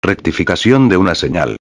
Rectificación de una señal.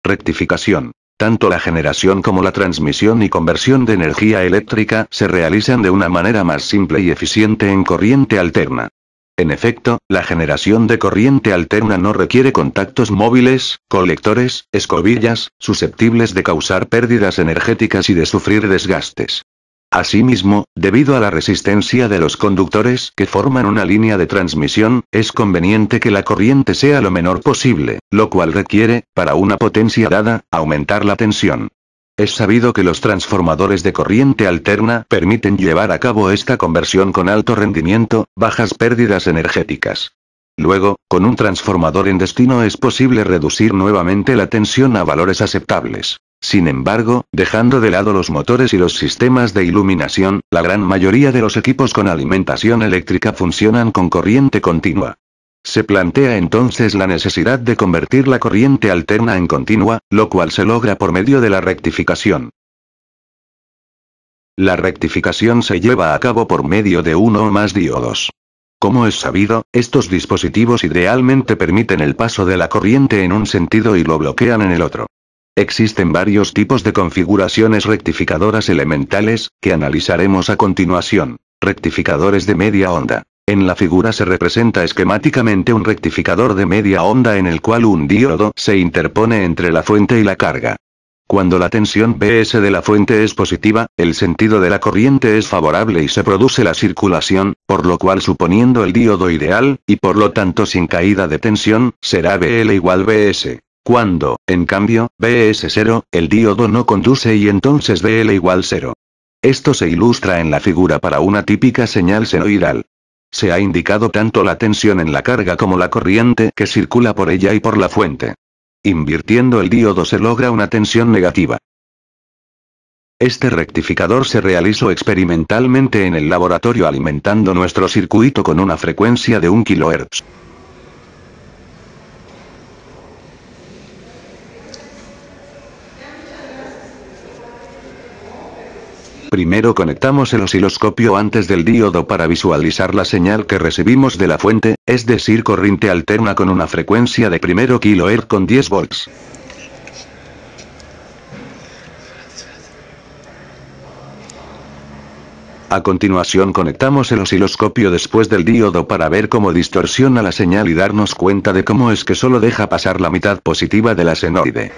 Rectificación. Tanto la generación como la transmisión y conversión de energía eléctrica se realizan de una manera más simple y eficiente en corriente alterna. En efecto, la generación de corriente alterna no requiere contactos móviles, colectores, escobillas, susceptibles de causar pérdidas energéticas y de sufrir desgastes. Asimismo, debido a la resistencia de los conductores que forman una línea de transmisión, es conveniente que la corriente sea lo menor posible, lo cual requiere, para una potencia dada, aumentar la tensión. Es sabido que los transformadores de corriente alterna permiten llevar a cabo esta conversión con alto rendimiento, bajas pérdidas energéticas. Luego, con un transformador en destino es posible reducir nuevamente la tensión a valores aceptables. Sin embargo, dejando de lado los motores y los sistemas de iluminación, la gran mayoría de los equipos con alimentación eléctrica funcionan con corriente continua. Se plantea entonces la necesidad de convertir la corriente alterna en continua, lo cual se logra por medio de la rectificación. La rectificación se lleva a cabo por medio de uno o más diodos. Como es sabido, estos dispositivos idealmente permiten el paso de la corriente en un sentido y lo bloquean en el otro. Existen varios tipos de configuraciones rectificadoras elementales, que analizaremos a continuación. Rectificadores de media onda. En la figura se representa esquemáticamente un rectificador de media onda en el cual un diodo se interpone entre la fuente y la carga. Cuando la tensión Vs de la fuente es positiva, el sentido de la corriente es favorable y se produce la circulación, por lo cual suponiendo el diodo ideal, y por lo tanto sin caída de tensión, será Vl igual Vs. Cuando, en cambio, Vs 0, el diodo no conduce y entonces Vl igual 0. Esto se ilustra en la figura para una típica señal senoidal. Se ha indicado tanto la tensión en la carga como la corriente que circula por ella y por la fuente. Invirtiendo el diodo se logra una tensión negativa. Este rectificador se realizó experimentalmente en el laboratorio alimentando nuestro circuito con una frecuencia de 1 kHz. Primero conectamos el osciloscopio antes del diodo para visualizar la señal que recibimos de la fuente, es decir corriente alterna con una frecuencia de 1 kHz con 10 volts. A continuación conectamos el osciloscopio después del diodo para ver cómo distorsiona la señal y darnos cuenta de cómo es que solo deja pasar la mitad positiva de la senoide.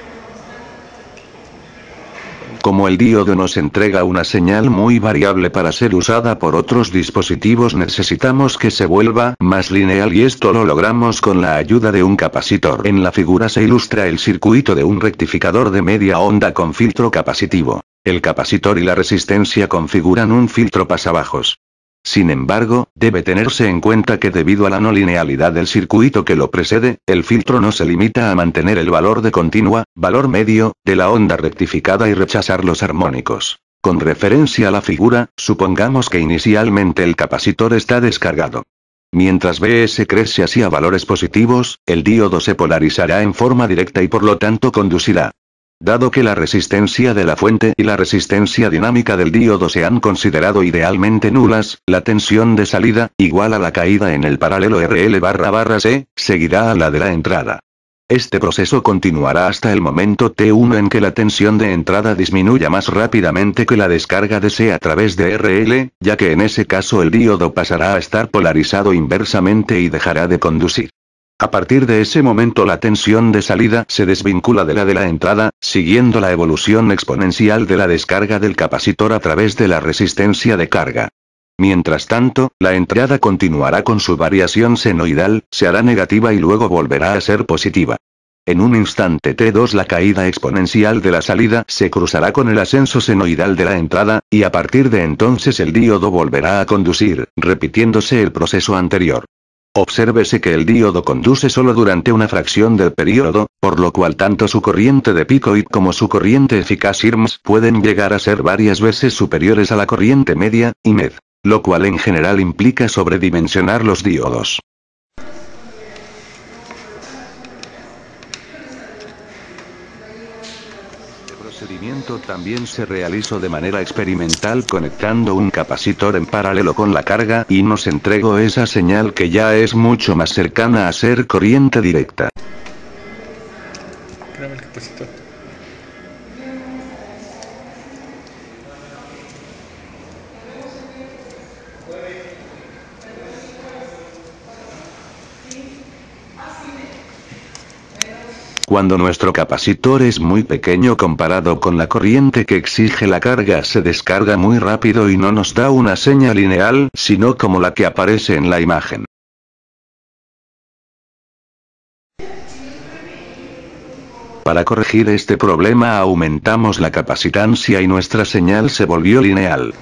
Como el diodo nos entrega una señal muy variable para ser usada por otros dispositivos, necesitamos que se vuelva más lineal y esto lo logramos con la ayuda de un capacitor. En la figura se ilustra el circuito de un rectificador de media onda con filtro capacitivo. El capacitor y la resistencia configuran un filtro pasabajos. Sin embargo, debe tenerse en cuenta que debido a la no linealidad del circuito que lo precede, el filtro no se limita a mantener el valor de continua, valor medio, de la onda rectificada y rechazar los armónicos. Con referencia a la figura, supongamos que inicialmente el capacitor está descargado. Mientras Vs crece hacia valores positivos, el diodo se polarizará en forma directa y por lo tanto conducirá. Dado que la resistencia de la fuente y la resistencia dinámica del diodo se han considerado idealmente nulas, la tensión de salida, igual a la caída en el paralelo RL/C, seguirá a la de la entrada. Este proceso continuará hasta el momento T1 en que la tensión de entrada disminuya más rápidamente que la descarga de C a través de RL, ya que en ese caso el diodo pasará a estar polarizado inversamente y dejará de conducir. A partir de ese momento la tensión de salida se desvincula de la entrada, siguiendo la evolución exponencial de la descarga del capacitor a través de la resistencia de carga. Mientras tanto, la entrada continuará con su variación senoidal, se hará negativa y luego volverá a ser positiva. En un instante T2 la caída exponencial de la salida se cruzará con el ascenso senoidal de la entrada, y a partir de entonces el diodo volverá a conducir, repitiéndose el proceso anterior. Obsérvese que el diodo conduce solo durante una fracción del periodo, por lo cual tanto su corriente de pico y como su corriente eficaz IRMS pueden llegar a ser varias veces superiores a la corriente media, IMED, lo cual en general implica sobredimensionar los diodos. procedimiento también se realizó de manera experimental conectando un capacitor en paralelo con la carga y nos entregó esa señal que ya es mucho más cercana a ser corriente directa. Prueba el capacitor. Cuando nuestro capacitor es muy pequeño comparado con la corriente que exige la carga, se descarga muy rápido y no nos da una señal lineal, sino como la que aparece en la imagen. Para corregir este problema aumentamos la capacitancia y nuestra señal se volvió lineal.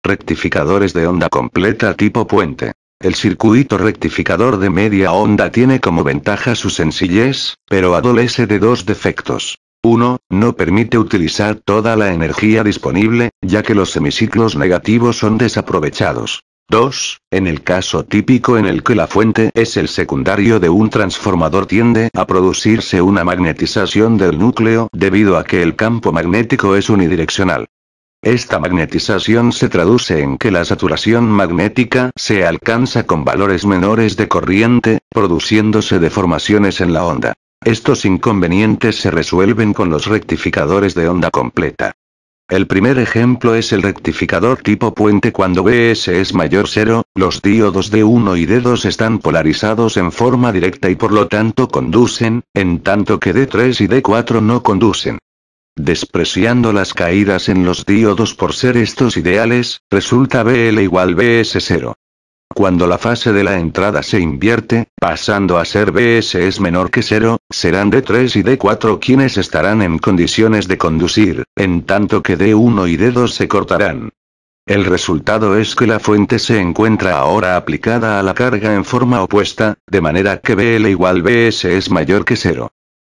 Rectificadores de onda completa tipo puente. El circuito rectificador de media onda tiene como ventaja su sencillez, pero adolece de dos defectos. 1. No permite utilizar toda la energía disponible, ya que los semiciclos negativos son desaprovechados. 2. En el caso típico en el que la fuente es el secundario de un transformador tiende a producirse una magnetización del núcleo debido a que el campo magnético es unidireccional. Esta magnetización se traduce en que la saturación magnética se alcanza con valores menores de corriente, produciéndose deformaciones en la onda. Estos inconvenientes se resuelven con los rectificadores de onda completa. El primer ejemplo es el rectificador tipo puente. Cuando Vs es mayor 0, los diodos D1 y D2 están polarizados en forma directa y por lo tanto conducen, en tanto que D3 y D4 no conducen. Despreciando las caídas en los diodos por ser estos ideales, resulta BL igual Bs0. Cuando la fase de la entrada se invierte, pasando a ser Bs es menor que 0, serán D3 y D4 quienes estarán en condiciones de conducir, en tanto que D1 y D2 se cortarán. El resultado es que la fuente se encuentra ahora aplicada a la carga en forma opuesta, de manera que BL igual Bs es mayor que 0.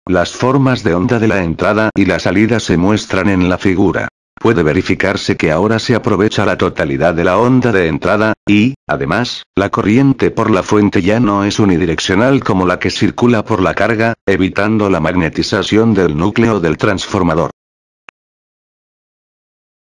Las formas de onda de la entrada y la salida se muestran en la figura. Puede verificarse que ahora se aprovecha la totalidad de la onda de entrada, y, además, la corriente por la fuente ya no es unidireccional como la que circula por la carga, evitando la magnetización del núcleo del transformador.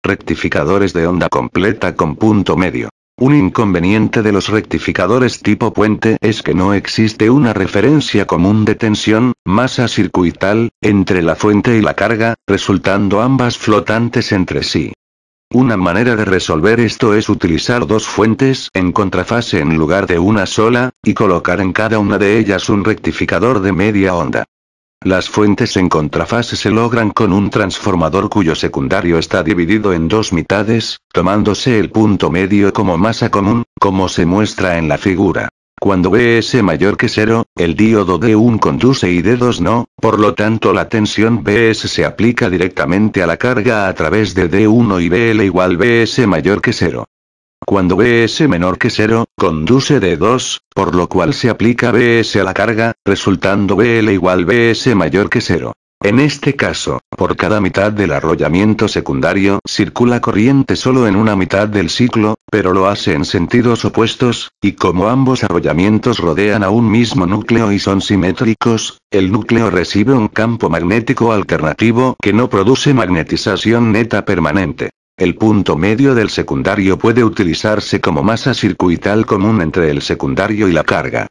Rectificadores de onda completa con punto medio. Un inconveniente de los rectificadores tipo puente es que no existe una referencia común de tensión, masa circuital, entre la fuente y la carga, resultando ambas flotantes entre sí. Una manera de resolver esto es utilizar dos fuentes en contrafase en lugar de una sola, y colocar en cada una de ellas un rectificador de media onda. Las fuentes en contrafase se logran con un transformador cuyo secundario está dividido en dos mitades, tomándose el punto medio como masa común, como se muestra en la figura. Cuando Bs mayor que 0, el diodo D1 conduce y D2 no, por lo tanto la tensión Bs se aplica directamente a la carga a través de D1 y BL igual Bs mayor que 0. Cuando Bs menor que 0, conduce D2, por lo cual se aplica Bs a la carga, resultando BL igual Bs mayor que 0. En este caso, por cada mitad del arrollamiento secundario circula corriente solo en una mitad del ciclo, pero lo hace en sentidos opuestos, y como ambos arrollamientos rodean a un mismo núcleo y son simétricos, el núcleo recibe un campo magnético alternativo que no produce magnetización neta permanente. El punto medio del secundario puede utilizarse como masa circuital común entre el secundario y la carga.